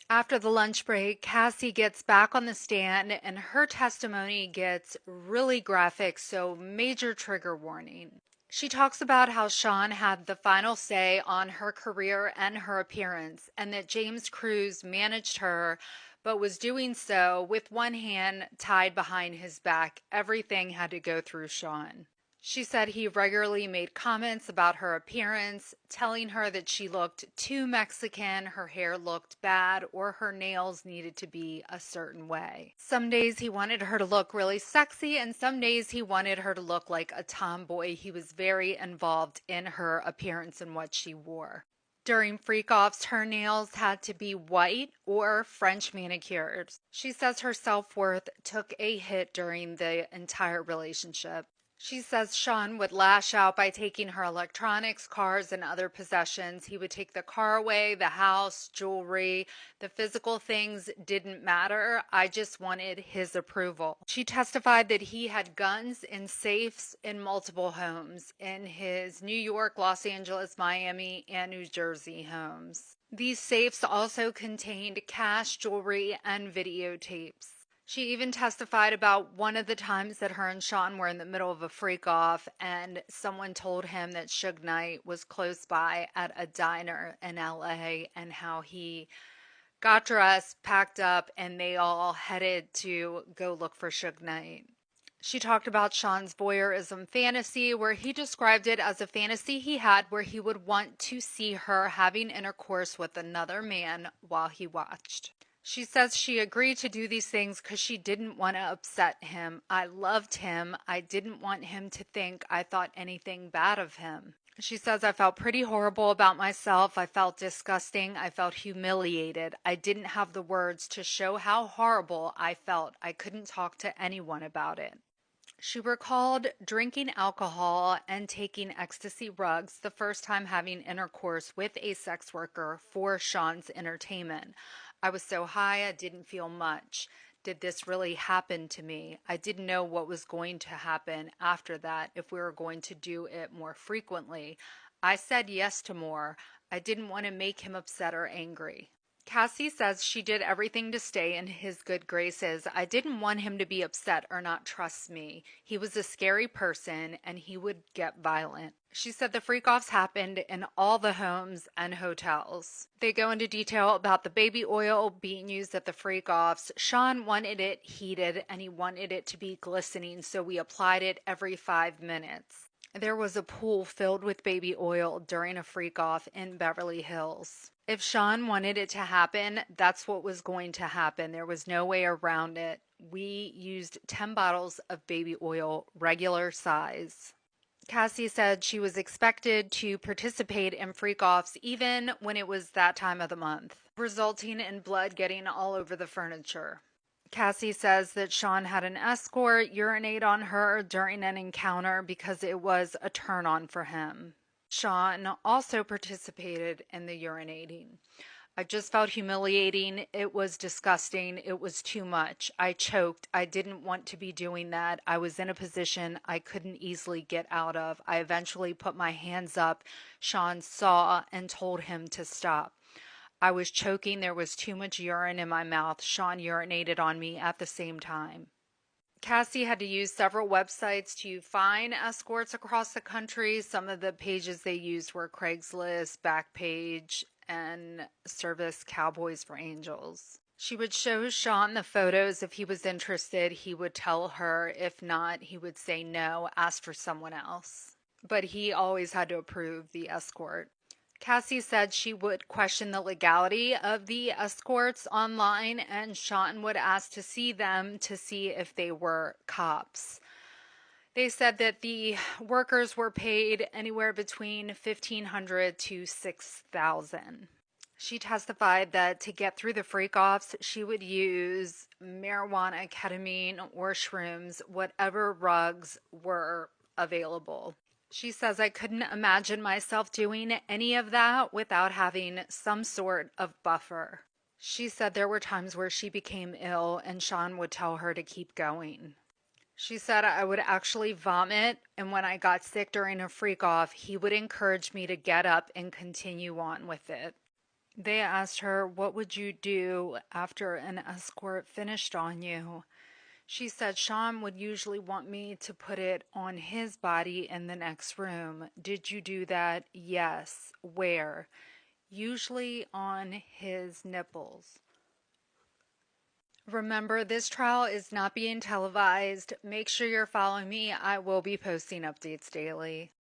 After the lunch break, Cassie gets back on the stand and her testimony gets really graphic, so major trigger warning. She talks about how Sean had the final say on her career and her appearance, and that James Cruz managed her, but was doing so with one hand tied behind his back. Everything had to go through Sean. She said he regularly made comments about her appearance, telling her that she looked too Mexican, her hair looked bad, or her nails needed to be a certain way. Some days he wanted her to look really sexy, and some days he wanted her to look like a tomboy. He was very involved in her appearance and what she wore. During freak-offs, her nails had to be white or French manicured. She says her self-worth took a hit during the entire relationship. She says Sean would lash out by taking her electronics, cars, and other possessions. He would take the car away, the house, jewelry. The physical things didn't matter. I just wanted his approval. She testified that he had guns in safes in multiple homes in his New York, Los Angeles, Miami, and New Jersey homes. These safes also contained cash, jewelry, and videotapes. She even testified about one of the times that her and Sean were in the middle of a freak off and someone told him that Suge Knight was close by at a diner in LA and how he got dressed, packed up, and they all headed to go look for Suge Knight. She talked about Sean's voyeurism fantasy, where he described it as a fantasy he had where he would want to see her having intercourse with another man while he watched. She says she agreed to do these things because she didn't want to upset him. I loved him. I didn't want him to think I thought anything bad of him. She says, I felt pretty horrible about myself. I felt disgusting. I felt humiliated. I didn't have the words to show how horrible I felt. I couldn't talk to anyone about it. She recalled drinking alcohol and taking ecstasy rugs the first time having intercourse with a sex worker for Sean's entertainment. I was so high I didn't feel much. Did this really happen to me? I didn't know what was going to happen after that, if we were going to do it more frequently. I said yes to more. I didn't want to make him upset or angry. Cassie says she did everything to stay in his good graces. I didn't want him to be upset or not trust me. He was a scary person and he would get violent. She said the freak-offs happened in all the homes and hotels. They go into detail about the baby oil being used at the freak-offs. Sean wanted it heated and he wanted it to be glistening, so we applied it every 5 minutes. There was a pool filled with baby oil during a freak-off in Beverly Hills. If Sean wanted it to happen, that's what was going to happen. There was no way around it. We used 10 bottles of baby oil, regular size. Cassie said she was expected to participate in freak-offs even when it was that time of the month, resulting in blood getting all over the furniture. Cassie says that Sean had an escort urinate on her during an encounter because it was a turn on for him. Sean also participated in the urinating. I just felt humiliating. It was disgusting. It was too much. I choked. I didn't want to be doing that. I was in a position I couldn't easily get out of. I eventually put my hands up. Sean saw and told him to stop. I was choking. There was too much urine in my mouth. Sean urinated on me at the same time. Cassie had to use several websites to find escorts across the country. Some of the pages they used were Craigslist, Backpage, and Service Cowboys for Angels. She would show Sean the photos. If he was interested, he would tell her. If not, he would say no, ask for someone else. But he always had to approve the escort. Cassie said she would question the legality of the escorts online, and Sean would ask to see them to see if they were cops. They said that the workers were paid anywhere between $1,500 to $6,000. She testified that to get through the freak-offs, she would use marijuana, ketamine, or shrooms, whatever rugs were available. She says, I couldn't imagine myself doing any of that without having some sort of buffer. She said there were times where she became ill and Sean would tell her to keep going. She said I would actually vomit, and when I got sick during a freak off, he would encourage me to get up and continue on with it. They asked her, "What would you do after an escort finished on you?" She said Sean would usually want me to put it on his body in the next room. Did you do that? Yes. Where? Usually on his nipples. Remember, this trial is not being televised. Make sure you're following me. I will be posting updates daily.